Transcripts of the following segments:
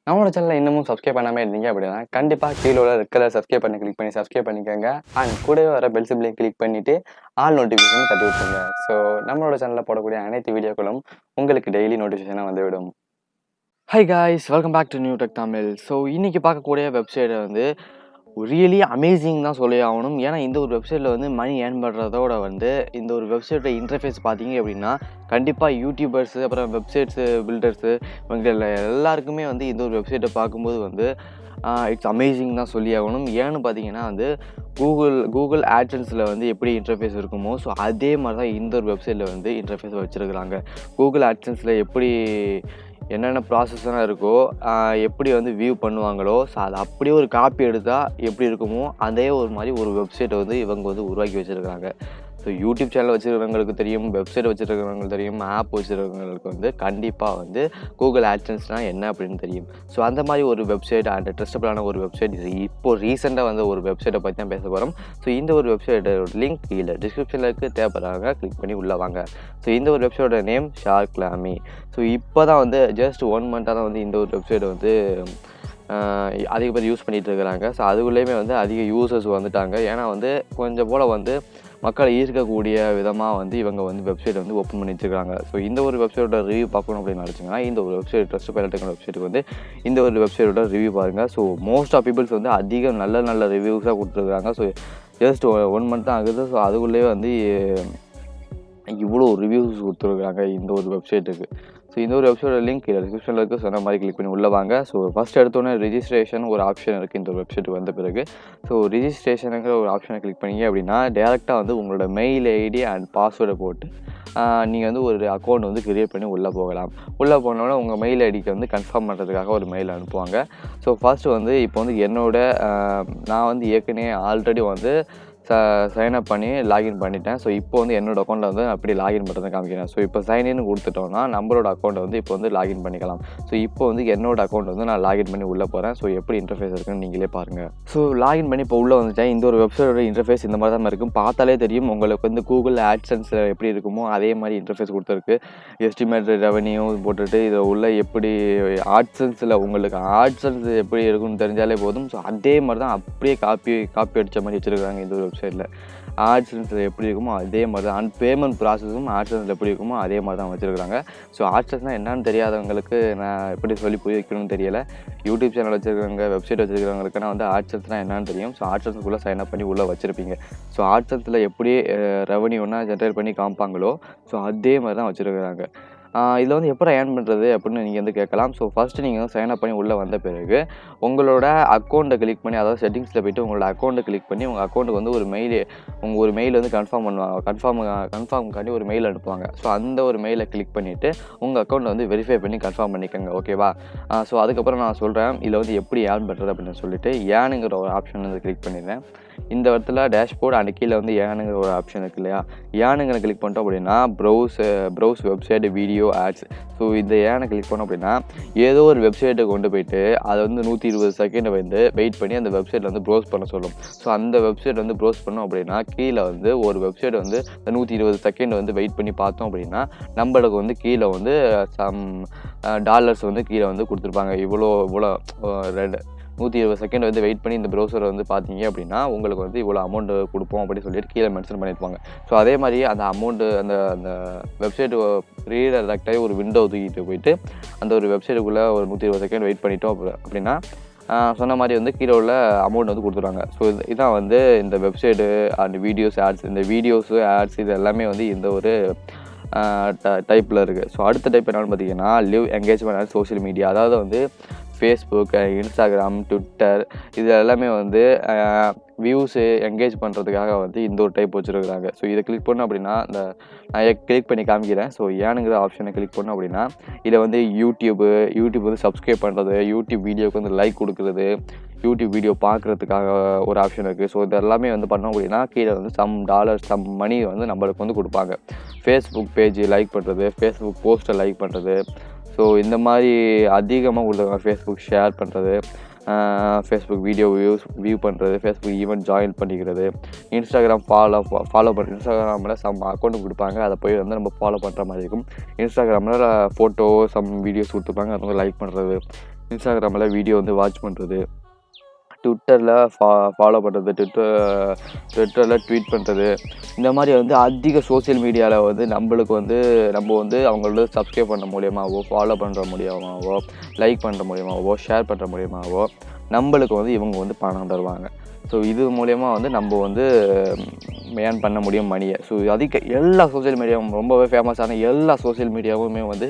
நம்மளோட சேனலை இன்னமும் சப்ஸ்கிரைப் பண்ணாமல் இருந்தீங்க அப்படின்னா கண்டிப்பாக கீழே உள்ள ரெட் கலர் சப்ஸ்கிரைப் பண்ணி கிளிக் பண்ணி சப்ஸ்கிரைப் பண்ணிக்கோங்க. அண்ட் கூடவே வர பெல் சிம்பிளையும் கிளிக் பண்ணிவிட்டு ஆல் நோட்டிஃபிகேஷன் தட்டி விட்டுருங்க. ஸோ நம்மளோட சேனலில் போடக்கூடிய அனைத்து வீடியோக்களும் உங்களுக்கு டெய்லி நோட்டிஃபிகேஷனாக வந்துவிடும். Hi guys, welcome back to new tech Tamil. So இன்றைக்கி பார்க்கக்கூடிய வெப்சைட்டை வந்து ரியலி அமேசிங் தான் சொல்லி ஆகணும். ஏன்னா இந்த ஒரு வெப்சைட்டில் வந்து மணி ஏர்ன் பண்ணுறதோட வந்து இந்த ஒரு வெப்சைட்டோட இன்டர்ஃபேஸ் பார்த்தீங்க அப்படின்னா கண்டிப்பாக யூடியூபர்ஸு அப்புறம் வெப்சைட்ஸு பில்டர்ஸு இவங்க எல்லாருக்குமே வந்து இந்த ஒரு வெப்சைட்டை பார்க்கும்போது வந்து இட்ஸ் அமேசிங் தான் சொல்லி ஆகணும். ஏன்னு பார்த்தீங்கன்னா வந்து கூகுள் ஆட்சன்ஸில் வந்து எப்படி இன்டர்ஃபேஸ் இருக்குமோ ஸோ அதே மாதிரி தான் இந்த ஒரு வெப்சைட்டில் வந்து இன்டர்ஃபேஸ் வச்சுருக்குறாங்க. கூகுள் ஆட்சன்ஸில் எப்படி என்னென்ன ப்ராசஸ்லாம் இருக்கோ எப்படி வந்து வியூ பண்ணுவாங்களோ ஸோ அதை அப்படியே ஒரு காப்பி எடுத்தால் எப்படி இருக்குமோ அதே ஒரு மாதிரி ஒரு வெப்சைட்டை வந்து இவங்க வந்து உருவாக்கி வச்சுருக்காங்க. ஸோ யூடியூப் சேனல் வச்சுருக்கிறவங்களுக்கு தெரியும், வெப்சைட் வச்சுருக்கிறவங்களுக்கு தெரியும், ஆப் வச்சுருக்கிறவங்களுக்கு வந்து கண்டிப்பாக வந்து கூகுள் ஆட்சன்ஸ்னால் என்ன அப்படின்னு தெரியும். ஸோ அந்த மாதிரி ஒரு வெப்சைட் அண்ட் ட்ரஸ்டபிளான ஒரு வெப்சைட் இப்போது ரீசெண்டாக வந்து ஒரு வெப்சைட்டை பற்றி தான் பேச போகிறோம். ஸோ இந்த ஒரு வெப்சைட்டோட லிங்க் கீழே டிஸ்கிரிப்ஷனில் இருக்குது, தேவைப்படுறாங்க கிளிக் பண்ணி உள்ளே வாங்க. ஸோ இந்த ஒரு வெப்சைட்டோட நேம் Zareklamy. ஸோ இப்போ தான் வந்து ஜஸ்ட் 1 மந்த்தாக தான் வந்து இந்த ஒரு வெப்சைட்டை வந்து அதிக பேர் யூஸ் பண்ணிகிட்டு இருக்கிறாங்க. ஸோ அதுக்குள்ளேயுமே வந்து அதிக யூசர்ஸ் வந்துட்டாங்க. ஏன்னா வந்து கொஞ்சம் போல் வந்து மக்களை ஈர்க்கக்கூடிய விதமாக வந்து இவங்க வந்து வெப்சைட் வந்து ஓப்பன் பண்ணி வச்சுருக்காங்க. ஸோ இந்த ஒரு வெப்சைட்டோட ரிவ்யூ பார்க்கணும் அப்படின்னு நினச்சிங்கன்னா இந்த ஒரு வெப்சைட் ட்ரஸ்டபிள் வெப்சைட்டுக்கு வந்து இந்த ஒரு வெப்சைட்டோட ரிவ்யூ பாருங்கள். ஸோ மோஸ்ட் ஆஃப் பீப்புள்ஸ் வந்து அதிக நல்ல ரிவ்யூஸாக கொடுத்துருக்காங்க. ஸோ ஜஸ்ட் 1 மந்த் தான் ஆகுது. ஸோ அதுக்குள்ளேயே வந்து இவ்வளோ ரிவ்யூஸ் கொடுத்துருக்காங்க இந்த ஒரு வெப்சைட்டுக்கு. ஸோ இந்த ஒரு வெப்சைட்டோட லிங்க் டிஸ்கிரிப்ஷனில் இருக்குது. சொன்ன மாதிரி கிளிக் பண்ணி உள்ளே வாங்க. ஸோ ஃபஸ்ட் எடுத்தோன்னே ரிஜிஸ்ட்ரேஷன் ஒரு ஆப்ஷன் இருக்குது இந்த ஒரு வெப்சைட்டுக்கு வந்த பிறகு. ஸோ ரிஜிஸ்ட்ரேஷனுங்கிற ஒரு ஆப்ஷனை கிளிக் பண்ணிங்க அப்படின்னா டேரெக்டாக வந்து உங்களோட மெயில் ஐடி அண்ட் பாஸ்வேர்டை போட்டு நீங்கள் வந்து ஒரு அக்கௌண்ட் வந்து க்ரியேட் பண்ணி உள்ளே போகலாம். உள்ளே போனோடனே உங்கள் மெயில் ஐடிக்கு வந்து கன்ஃபார்ம் பண்ணுறதுக்காக ஒரு மெயில் அனுப்புவாங்க. ஸோ ஃபஸ்ட்டு வந்து இப்போ வந்து நான் வந்து ஏற்கனவே ஆல்ரெடி வந்து சைன் அப் பண்ணி லாகின் பண்ணிட்டேன். ஸோ இப்போ வந்து என்னோடய அக்கௌண்ட்டில் வந்து அப்படி லாகின் பண்ணுறதை காமிக்கிறேன். ஸோ இப்போ சைன்இன் கொடுத்துட்டோம்னா நம்மளோட அக்கௌண்ட்டை வந்து இப்போ வந்து லாகின் பண்ணிக்கலாம். ஸோ இப்போ வந்து என்னோடய அக்கௌண்ட் வந்து நான் லாகின் பண்ணி உள்ளே போகிறேன். ஸோ எப்படி இன்டர்ஃபேஸ் இருக்குன்னு நீங்களே பாருங்கள். ஸோ லாகின் பண்ணி இப்போ உள்ளே வந்துட்டேன். இந்த ஒரு வெப்சைட்டோட இன்டர்ஃபேஸ் இந்த மாதிரி தான் இருக்கும். பார்த்தாலே தெரியும் உங்களுக்கு வந்து கூகுள் ஆட்சன்ஸில் எப்படி இருக்குமோ அதே மாதிரி இன்டர்ஃபேஸ் கொடுத்துருக்கு. எஸ்டிமேட் ரெவன்யூ போட்டுட்டு இதை உள்ள எப்படி ஆட்சன்ஸில் உங்களுக்கு ஆட்சன்ஸ் எப்படி இருக்குன்னு தெரிஞ்சாலே போதும். ஸோ அதே மாதிரி தான் அப்படியே காப்பி அடித்த மாதிரி வச்சுருக்காங்க இந்த ஒரு வெப்சைட்டில். ஆட்சன்ஸில் எப்படி இருக்குமோ அதே மாதிரி தான். அண்ட் பேமெண்ட் ப்ராசஸும் ஆட்சன்ஸில் எப்படி இருக்குமோ அதே மாதிரி தான் வச்சுருக்காங்க. ஸோ ஆட்சன்ஸ்னால் என்னன்னு தெரியாதவங்களுக்கு நான் எப்படி சொல்லி புரிய வைக்கணும்னு தெரியலை. யூடியூப் சேனல் வச்சுருக்காங்க, வெப்சைட் வச்சுருக்கிறவங்களுக்கு நான் வந்து ஆட்சன்ஸ்னால் என்னன்னு தெரியும். ஸோ ஆட்சன்ஸுக்குள்ளே சைன் அப் பண்ணி உள்ளே வச்சுருப்பீங்க. ஸோ ஆட்சன்ஸில் எப்படி ரெவன்யூன்னா ஜென்ரேட் பண்ணி காமிப்பாங்களோ ஸோ அதே மாதிரி தான் வச்சுருக்காங்க. இதில் வந்து எப்படி ஏர்ன் பண்ணுறது அப்படின்னு நீங்கள் வந்து கேட்கலாம். ஸோ ஃபஸ்ட்டு நீங்கள் வந்து சைன் அப் பண்ணி உள்ளே வந்த பிறகு உங்களோட அக்கௌண்ட்டை கிளிக் பண்ணி, அதாவது செட்டிங்ஸில் போய்ட்டு உங்களோட அக்கௌண்ட்டை கிளிக் பண்ணி உங்கள் அக்கௌண்ட்டுக்கு வந்து ஒரு மெயில் வந்து கன்ஃபார்ம் பண்ணுவாங்க. கன்ஃபார்முக்காண்டி ஒரு மெயில் அனுப்புவாங்க. ஸோ அந்த ஒரு மெயிலை கிளிக் பண்ணிவிட்டு உங்கள் அக்கௌண்ட்டை வந்து வெரிஃபை பண்ணி கன்ஃபார்ம் பண்ணிக்கோங்க. ஓகேவா? ஸோ அதுக்கப்புறம் நான் சொல்கிறேன் இதில் வந்து எப்படி ஏர்ன் பண்ணுறது அப்படின்னு சொல்லிட்டு ஏனுங்கிற ஒரு ஆப்ஷன் வந்து கிளிக் பண்ணிடுறேன். இந்த இடத்துல டேஷ்போர்ட் அண்ட் கீழே வந்து ஏனுங்கிற ஒரு ஆப்ஷன் இருக்குது இல்லையா? ஏனுங்கிற கிளிக் பண்ணிட்டோம் அப்படின்னா browse website video ads. So இந்த ஏனை கிளிக் பண்ணோம் அப்படின்னா ஏதோ ஒரு வெப்சைட்டை கொண்டு போயிட்டு அதை வந்து 120 செகண்ட் வந்து வெயிட் பண்ணி அந்த வெப்சைட்டில் வந்து ப்ரௌஸ் பண்ண சொல்லும். ஸோ அந்த வெப்சைட் வந்து ப்ரௌஸ் பண்ணோம் அப்படின்னா கீழே வந்து ஒரு வெப்சைட் வந்து 120 செகண்ட் வந்து வெயிட் பண்ணி பார்த்தோம் அப்படின்னா நம்மளுக்கு வந்து கீழே வந்து சம் டாலர்ஸ் வந்து கீழே வந்து கொடுத்துருப்பாங்க. இவ்வளோ 120 செகண்ட் வந்து வெயிட் பண்ணி இந்த ப்ரௌசரை வந்து பார்த்தீங்க அப்படின்னா உங்களுக்கு வந்து இவ்வளோ அமௌண்ட்டு கொடுப்போம் அப்படின்னு சொல்லிட்டு கீழே மென்ஷன் பண்ணியிருப்பாங்க. ஸோ அதே மாதிரி அந்த அமௌண்ட்டு அந்த வெப்சைட்டு ரீடைரக்டாகி ஒரு விண்டோ தூக்கிட்டு போயிட்டு அந்த ஒரு வெப்சைட்டுக்குள்ளே ஒரு 120 செகண்ட் வெயிட் பண்ணிட்டோம் அப்படின்னா சொன்ன மாதிரி வந்து கீழே உள்ள அமௌண்ட் வந்து கொடுத்துருவாங்க. ஸோ இதான் வந்து இந்த வெப்சைட்டு அண்ட் வீடியோஸ் ஆட்ஸ், இந்த வீடியோஸு ஆட்ஸ் இது எல்லாமே வந்து இந்த ஒரு டைப்பில் இருக்குது. ஸோ அடுத்த டைப் என்னென்னு பார்த்தீங்கன்னா live engagement and social media. அதாவது வந்து ஃபேஸ்புக், இன்ஸ்டாகிராம், ட்விட்டர் இது எல்லாமே வந்து வியூஸு என்கேஜ் பண்ணுறதுக்காக வந்து இந்த ஒரு டைப் வச்சுருக்குறாங்க. ஸோ இதை கிளிக் பண்ணோம் அப்படின்னா நான் கிளிக் பண்ணி காமிக்கிறேன். ஸோ ஏனுங்கிற ஆப்ஷனை கிளிக் பண்ணோம் அப்படின்னா இதில் வந்து யூடியூப் வந்து சப்ஸ்கிரைப் பண்ணுறது, யூடியூப் வீடியோவுக்கு வந்து லைக் கொடுக்குறது, யூடியூப் வீடியோ பார்க்குறதுக்காக ஒரு ஆப்ஷன் இருக்குது. ஸோ இது எல்லாமே வந்து பண்ணோம் அப்படின்னா கீழே வந்து சம் மணி வந்து நம்மளுக்கு வந்து கொடுப்பாங்க. ஃபேஸ்புக் பேஜ் லைக் பண்ணுறது, ஃபேஸ்புக் போஸ்ட்டை லைக் பண்ணுறது, ஸோ இந்த மாதிரி அதிகமாக கொடுத்துருக்காங்க. ஃபேஸ்புக் ஷேர் பண்ணுறது, ஃபேஸ்புக் வீடியோ வியூ பண்ணுறது, ஃபேஸ்புக் ஈவெண்ட் ஜாயின் பண்ணிக்கிறது, இன்ஸ்டாகிராம் ஃபாலோ பண்ணுறது. இன்ஸ்டாகிராமில் சம் அக்கௌண்ட் கொடுப்பாங்க, அதை போய் வந்து நம்ம ஃபாலோ பண்ணுற மாதிரி இருக்கும். இன்ஸ்டாகிராமில் ஃபோட்டோ சம் வீடியோஸ் கொடுத்துருப்பாங்க, அதை வந்து லைக் பண்ணுறது. இன்ஸ்டாகிராமில் வீடியோ வந்து வாட்ச் பண்ணுறது, ட்விட்டரில் ஃபாலோ பண்ணுறது, ட்விட்டரில் ட்வீட் பண்ணுறது, இந்த மாதிரி வந்து அதிக சோசியல் மீடியாவில் வந்து நம்மளுக்கு வந்து நம்ம வந்து அவங்களோட சப்ஸ்கிரைப் பண்ண மூலியமாகவோ, ஃபாலோ பண்ணுற மூலியமாகவோ, லைக் பண்ணுற மூலியமாகவோ, ஷேர் பண்ணுற மூலியமாகவோ நம்மளுக்கு வந்து இவங்க வந்து பணம் தருவாங்க. ஸோ இது மூலயமா வந்து நம்ம வந்து ஏர்ன் பண்ண முடியும் மணியை. ஸோ எல்லா சோசியல் மீடியாவும் ரொம்பவே ஃபேமஸான எல்லா சோசியல் மீடியாவுமே வந்து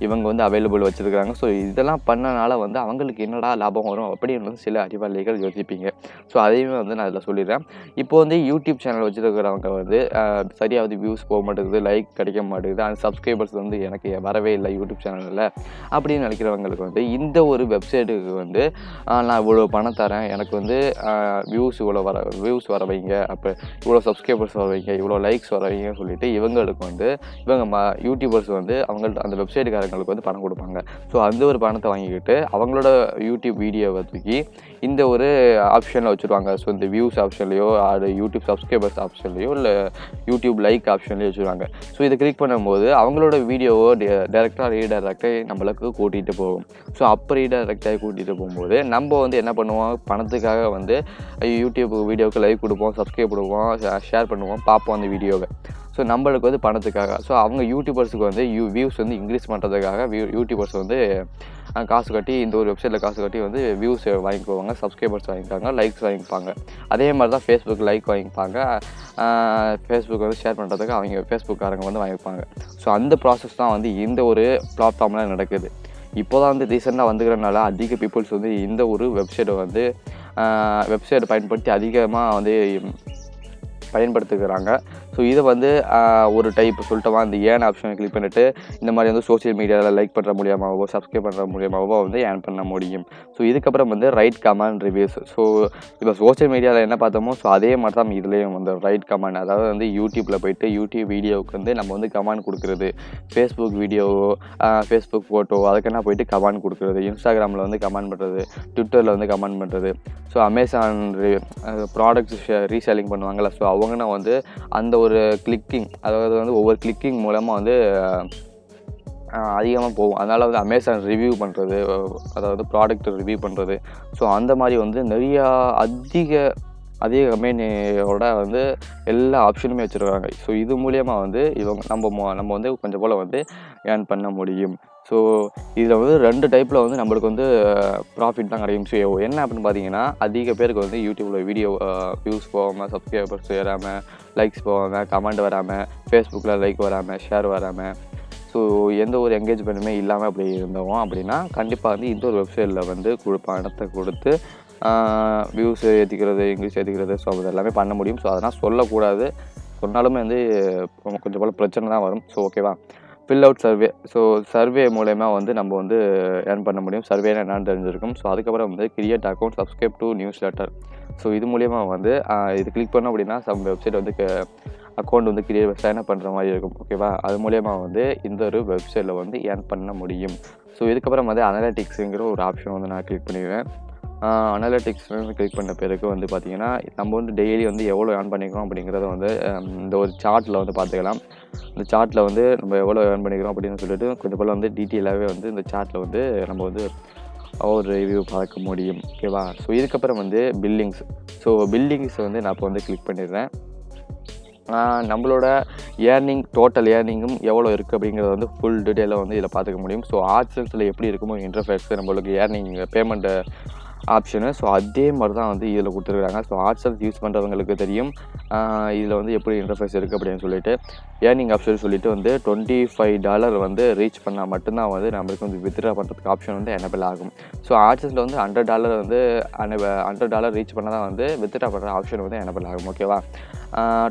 இவங்க வந்து அவைலபிள் வச்சுருக்காங்க. ஸோ இதெல்லாம் பண்ணனால வந்து அவங்களுக்கு என்னடா லாபம் வரும் அப்படின்னு வந்து சில அறிவாளிகள் யோசிப்பீங்க. ஸோ அதையுமே வந்து நான் இதில் சொல்லிடுறேன். இப்போ வந்து யூடியூப் சேனல் வச்சுருக்கிறவங்க வந்து சரியாக வந்து வியூஸ் போக மாட்டேங்குது, லைக் கிடைக்க மாட்டேங்குது, அந்த சப்ஸ்கிரைபர்ஸ் வந்து எனக்கு வரவே இல்லை யூடியூப் சேனலில் அப்படின்னு நினைக்கிறவங்களுக்கு வந்து இந்த ஒரு வெப்சைட்டுக்கு வந்து நான் இவ்வளோ பணம் தரேன், எனக்கு வந்து வியூஸ் வர வைங்க, அப்போ இவ்வளோ சப்ஸ்கிரைபர்ஸ் வர வைங்க, இவ்வளோ லைக்ஸ் வர வைங்கன்னு சொல்லிட்டு இவங்களுக்கு வந்து யூடியூபர்ஸ் வந்து அவங்கள்ட்ட அந்த வெப்சைட்டுக்காரங்களுக்கு வந்து பணம் கொடுப்பாங்க. ஸோ அந்த ஒரு பணத்தை வாங்கிக்கிட்டு அவங்களோட யூடியூப் வீடியோவை தூக்கி இந்த ஒரு ஆப்ஷனில் வச்சுருவாங்க. ஸோ இந்த வியூஸ் ஆப்ஷன்லையோ, அது யூடியூப் சப்ஸ்கிரைபர்ஸ் ஆப்ஷன்லையோ, இல்லை யூடியூப் லைக் ஆப்ஷன்லையோ வச்சுருவாங்க. ஸோ இதை கிளிக் பண்ணும்போது அவங்களோட வீடியோவோ டேரெக்டாக ரீடைரக்டாக நம்மளுக்கு கூட்டிகிட்டு போகும். ஸோ அப்போ ரீடைரக்டாக கூட்டிகிட்டு போகும்போது நம்ம வந்து என்ன பண்ணுவோம், பணத்துக்காக வந்து யூடியூப் வீடியோவுக்கு லைக் கொடுப்போம், சப்ஸ்கிரைப் கொடுப்போம், ஷேர் பண்ணுவோம், பார்ப்போம் அந்த வீடியோவை. ஸோ நம்மளுக்கு வந்து பணத்துக்காக. ஸோ அவங்க யூடியூபர்ஸுக்கு வந்து வியூஸ் வந்து இன்க்ரீஸ் பண்ணுறதுக்காக யூடியூபர்ஸ் வந்து காசு கட்டி இந்த ஒரு வெப்சைட்டில் காசு கட்டி வந்து வியூஸ் வாங்கிக்குவாங்க, சப்ஸ்கிரைபர்ஸ் வாங்கிப்பாங்க, லைக்ஸ் வாங்கிப்பாங்க. அதே மாதிரி தான் ஃபேஸ்புக் லைக் வாங்கிப்பாங்க, ஃபேஸ்புக் வந்து ஷேர் பண்ணுறதுக்கு அவங்க ஃபேஸ்புக்காரங்க வந்து வாங்கிப்பாங்க. ஸோ அந்த ப்ராசஸ் தான் வந்து இந்த ஒரு பிளாட்ஃபார்மில் நடக்குது. இப்போ தான் வந்து ரீசெண்டாக வந்துக்கிறனால அதிக பீப்புள்ஸ் வந்து இந்த ஒரு வெப்சைட்டை பயன்படுத்தி அதிகமாக வந்து பயன்படுத்துகிறாங்க. ஸோ இதை வந்து ஒரு டைப் சொல்லிட்டோமா, இந்த ஏர்ன் ஆப்ஷனை கிளிக் பண்ணிவிட்டு இந்த மாதிரி வந்து சோஷியல் மீடியாவில் லைக் பண்ணுற மூலியமாகவோ, சப்ஸ்கிரைப் பண்ணுற மூலியமாகவோ வந்து ஏர்ன் பண்ண முடியும். ஸோ இதுக்கப்புறம் வந்து ரைட் கமெண்ட் ரிவ்யூஸ். ஸோ இப்போ சோஷியல் மீடியாவில் என்ன பார்த்தோமோ ஸோ அதே மாதிரி தான் இதுலேயும் வந்து ரைட் கமெண்ட், அதாவது வந்து யூடியூப்பில் போய்ட்டு யூடியூப் வீடியோவுக்கு வந்து நம்ம வந்து கமெண்ட் கொடுக்குறது, ஃபேஸ்புக் வீடியோவோ, ஃபேஸ்புக் ஃபோட்டோ அதுக்கெல்லாம் போய்ட்டு கமெண்ட் கொடுக்குறது, இன்ஸ்டாகிராமில் வந்து கமெண்ட் பண்ணுறது, ட்விட்டரில் வந்து கமெண்ட் பண்ணுறது. ஸோ அமேசான் ப்ராடக்ட்ஸ் ரீசேலிங் பண்ணுவாங்கள்ல, ஸோ அவங்கன்னா வந்து அந்த ஒரு கிளிக்கிங், அதாவது வந்து ஒவ்வொரு கிளிக்கிங் மூலமாக வந்து அதிகமாக போகும். அதனால் வந்து அமேசான் ரிவ்யூ பண்ணுறது, அதாவது ப்ராடக்ட் ரிவ்யூ பண்ணுறது. ஸோ அந்த மாதிரி வந்து நிறையா அதிக கம்பெனியோட வந்து எல்லா ஆப்ஷனுமே வச்சுருக்காங்க. ஸோ இது மூலிமா வந்து நம்ம வந்து கொஞ்சம் போல் வந்து ஏர்ன் பண்ண முடியும். ஸோ இதில் வந்து 2 டைப்பில் வந்து நம்மளுக்கு வந்து ப்ராஃபிட் தான் கிடைக்கும். ஸோ என்ன அப்படின்னு பார்த்தீங்கன்னா, அதிக பேருக்கு வந்து யூடியூப்பில் வீடியோ வியூஸ் போகாமல், சப்ஸ்கிரைபர்ஸ் ஏறாமல், லைக்ஸ் போகாமல், கமெண்ட் வராமல், ஃபேஸ்புக்கில் லைக் வராமல், ஷேர் வராமல், ஸோ எந்த ஒரு என்கேஜ்மெண்ட்டுமே இல்லாமல் அப்படி இருந்தோம் அப்படின்னா கண்டிப்பாக வந்து இந்த ஒரு வெப்சைட்டில் வந்து பணத்தை கொடுத்து வியூஸ் ஏற்றிக்கிறது, இங்கிலீஷ் ஏற்றிக்கிறது, ஸோ அது எல்லாமே பண்ண முடியும். ஸோ அதெல்லாம் சொல்லக்கூடாது, சொன்னாலுமே வந்து கொஞ்சம் போல் பிரச்சனை தான் வரும். ஸோ ஓகேவா, fill out survey. So survey மூலயமா வந்து நம்ம வந்து ஏர்ன் பண்ண முடியும். சர்வேனா என்னென்னு தெரிஞ்சிருக்கும். ஸோ அதுக்கப்புறம் வந்து create account, subscribe to news letter. So இது மூலயமா வந்து இது கிளிக் பண்ணோம் அப்படின்னா வெப்சைட் வந்து அக்கௌண்ட் வந்து சைன்அப் பண்ணுற மாதிரி இருக்கும். ஓகேவா, அது மூலயமா வந்து இந்த ஒரு வெப்சைட்டில் வந்து ஏர்ன் பண்ண முடியும். ஸோ இதுக்கப்புறம் வந்து அனலிட்டிக்ஸுங்கிற ஒரு ஆப்ஷன் வந்து நான் கிளிக் பண்ணிடுவேன். அனலிட்டிக்ஸ் வந்து கிளிக் பண்ண பிறகு வந்து பார்த்திங்கன்னா நம்ம வந்து டெய்லி வந்து எவ்வளோ ஏர்ன் பண்ணிக்கிறோம் அப்படிங்கிறத வந்து இந்த ஒரு சார்ட்டில் வந்து பார்த்துக்கலாம். இந்த சார்ட்டில் வந்து நம்ம எவ்வளோ ஏர்ன் பண்ணிக்கிறோம் அப்படின்னு சொல்லிட்டு கொஞ்சம் போல் வந்து டீட்டெயிலாகவே வந்து இந்த சார்ட்டில் வந்து நம்ம வந்து ஒரு ரிவ்யூ பார்க்க முடியும். ஓகேவா, ஸோ இதுக்கப்புறம் வந்து பில்லிங்ஸ். ஸோ பில்லிங்ஸ் வந்து நான் இப்போ வந்து கிளிக் பண்ணிடுறேன். நம்மளோட டோட்டல் ஏர்னிங்கும் எவ்வளோ இருக்குது அப்படிங்கிறத வந்து ஃபுல் டீட்டெயிலாக வந்து இதில் பார்த்துக்க முடியும். ஸோ ஆட்சன்ஸில் எப்படி இருக்குமோ இன்டர்ஃபேஸ் நம்மளுக்கு ஏர்னிங் பேமெண்ட்டு ஆப்ஷனு, ஸோ அதே மாதிரி தான் வந்து இதில் கொடுத்துருக்காங்க. ஸோ ஆட்சன்ஸ் யூஸ் பண்ணுறவங்களுக்கு தெரியும் இதில் வந்து எப்படி இன்டர்ஃபேஸ் இருக்குது அப்படின்னு சொல்லிட்டு. ஏர்னிங் ஆப்ஷன் சொல்லிட்டு வந்து $25 வந்து ரீச் பண்ணால் மட்டும்தான் வந்து நம்மளுக்கு வந்து வித்ட்ரா பண்ணுறதுக்கு ஆப்ஷன் வந்து எனேபிள் ஆகும். ஸோ ஆட்சன்ஸில் வந்து $100 வந்து $100 ரீச் பண்ணால் தான் வந்து வித்ட்ரா பண்ணுற ஆப்ஷன் வந்து எனேபிள் ஆகும். ஓகேவா,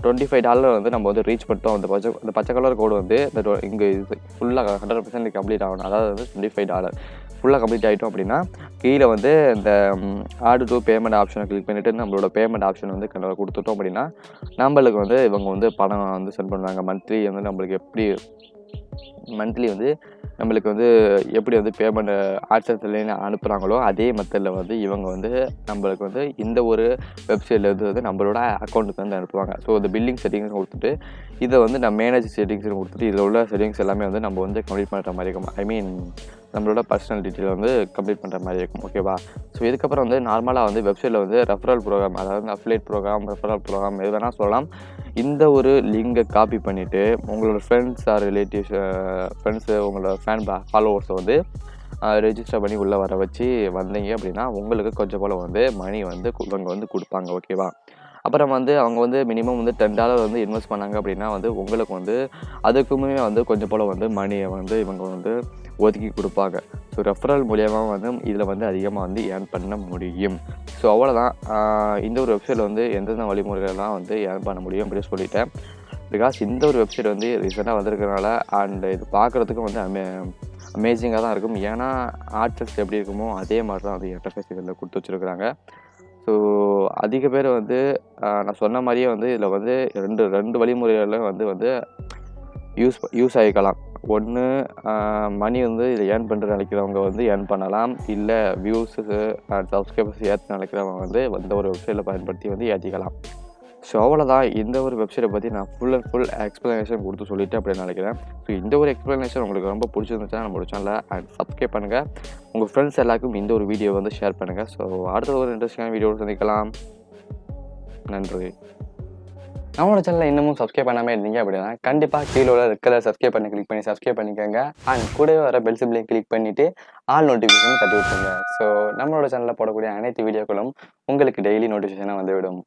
$25 வந்து நம்ம வந்து ரீச் பண்ணிட்டோம். அந்த பச்சை கலர் கோடு வந்து இங்கே இது ஃபுல்லாக 100% கம்ப்ளீட் ஆகணும். அதாவது வந்து $25 ஃபுல்லாக கம்ப்ளீட் ஆகிட்டோம் அப்படின்னா கீழே வந்து இந்த ஆட் டு பேமெண்ட் ஆப்ஷனை கிளிக் பண்ணிவிட்டு நம்மளோட பேமெண்ட் ஆப்ஷன் வந்து கொடுத்துட்டோம் அப்படின்னா நம்மளுக்கு வந்து இவங்க வந்து பணம் வந்து சென்ட் பண்ணுவாங்க. மந்த்லி வந்து நம்மளுக்கு வந்து எப்படி வந்து பேமெண்ட் ஆட்சன்ஸ்லேருந்து அனுப்புகிறாங்களோ அதே மெத்தடில் வந்து இவங்க வந்து நம்மளுக்கு வந்து இந்த ஒரு வெப்சைட்லேருந்து வந்து நம்மளோட அக்கௌண்ட்டுக்கு வந்து அனுப்புவாங்க. ஸோ இந்த பில்லிங் செட்டிங்ஸ் கொடுத்துட்டு இதை வந்து நம்ம மேனேஜ் செட்டிங்ஸ்னு கொடுத்துட்டு இதில் உள்ள செட்டிங்ஸ் எல்லாமே வந்து நம்ம வந்து கம்ப்ளீட் பண்ணுற மாதிரி இருக்கும். நம்மளோட பர்சனல் டீட்டெயில் வந்து கம்ப்ளீட் பண்ணுற மாதிரி இருக்கும். ஓகேவா? ஸோ இதுக்கப்புறம் வந்து நார்மலாக வந்து வெப்சைட்டில் வந்து ரெஃபரல் ப்ரோக்ராம், அதாவது அஃபிலியேட் ப்ரோக்ராம், ரெஃபரல் ப்ரோக்ராம் எது வேணால் சொல்லலாம். இந்த ஒரு லிங்கை காப்பி பண்ணிவிட்டு உங்களோட ஃப்ரெண்ட்ஸ் ஆர் ரிலேட்டிவ்ஸ், ஃப்ரெண்ட்ஸு, உங்களோட ஃபாலோவர்ஸை வந்து ரெஜிஸ்டர் பண்ணி உள்ளே வர வச்சு வந்தீங்க அப்படின்னா உங்களுக்கு கொஞ்சம் போல் வந்து மணி வந்து இவங்க வந்து கொடுப்பாங்க. ஓகேவா? அப்புறம் வந்து அவங்க வந்து மினிமம் வந்து $10 வந்து இன்வெஸ்ட் பண்ணாங்க அப்படின்னா வந்து உங்களுக்கு வந்து அதுக்குமே வந்து கொஞ்சம் போல் வந்து மணியை வந்து இவங்க வந்து ஒதுக்கி கொடுப்பாங்க. ஸோ ரெஃபரல் மூலியமாக வந்து இதில் வந்து அதிகமாக வந்து ஏர்ன் பண்ண முடியும். ஸோ அவ்வளோதான். இந்த ஒரு வெப்சைட்டில் வந்து எந்தெந்த வழிமுறைகள்லாம் வந்து ஏர்ன் பண்ண முடியும் அப்படின்னு சொல்லிட்டேன். பிகாஸ் இந்த ஒரு வெப்சைட் வந்து ரீசெண்டாக வந்திருக்கிறனால அண்ட் இது பார்க்குறதுக்கும் வந்து அமேசிங்காக தான் இருக்கும். ஏன்னா ஆர்ட்ஸ் எப்படி இருக்குமோ அதே மாதிரி தான் வந்து இன்டர்ஃபேஸ் இதில் கொடுத்து வச்சுருக்குறாங்க. ஸோ அதிக பேர் வந்து நான் சொன்ன மாதிரியே வந்து இதில் வந்து ரெண்டு வழிமுறைகளில் வந்து யூஸ் ஆகிக்கலாம். ஒன்று, மணி வந்து இதில் ஏர்ன் பண்ணுற நினைக்கிறவங்க வந்து ஏர்ன் பண்ணலாம். இல்லை வியூஸு அண்ட் சப்ஸ்கிரைபர்ஸ் ஏற்ற நினைக்கிறவங்க வந்து இந்த ஒரு வெப்சைட்டில் பயன்படுத்தி வந்து ஏற்றிக்கலாம். ஸோ அவ்வளோதான். இந்த ஒரு வெப்சைட்டை பற்றி நான் ஃபுல் அண்ட் ஃபுல் எக்ஸ்ப்ளனேஷன் கொடுத்து சொல்லிவிட்டு அப்படின்னு நினைக்கிறேன். ஸோ இந்த ஒரு எக்ஸ்ப்ளனேஷன் உங்களுக்கு ரொம்ப பிடிச்சிருந்துச்சுன்னா நம்மளோட சேனலை சப்ஸ்கிரைப் பண்ணுங்கள். உங்கள் ஃப்ரெண்ட்ஸ் எல்லாருக்கும் இந்த ஒரு வீடியோ வந்து ஷேர் பண்ணுங்கள். ஸோ அடுத்த ஒரு இன்ட்ரெஸ்டிங்கான வீடியோவில் சந்திக்கலாம். நன்றி. நம்மளோட சேனலை இன்னமும் சப்ஸ்கிரைப் பண்ணாமல் இருந்தீங்க அப்படின்னா கண்டிப்பாக கீழே உள்ள ரெட் கலர் சப்ஸ்கிரைப் பண்ணி கிளிக் பண்ணி சப்ஸ்கிரைப் பண்ணிக்கோங்க. அண்ட் கூடவே வர பெல் சிம்பிளையும் கிளிக் பண்ணிவிட்டு ஆல் நோட்டிஃபிகேஷன் தட்டி விட்டுருங்க. ஸோ நம்மளோட சேனலில் போடக்கூடிய அனைத்து வீடியோக்களும் உங்களுக்கு டெய்லி நோட்டிஃபிகேஷனாக வந்துவிடும்.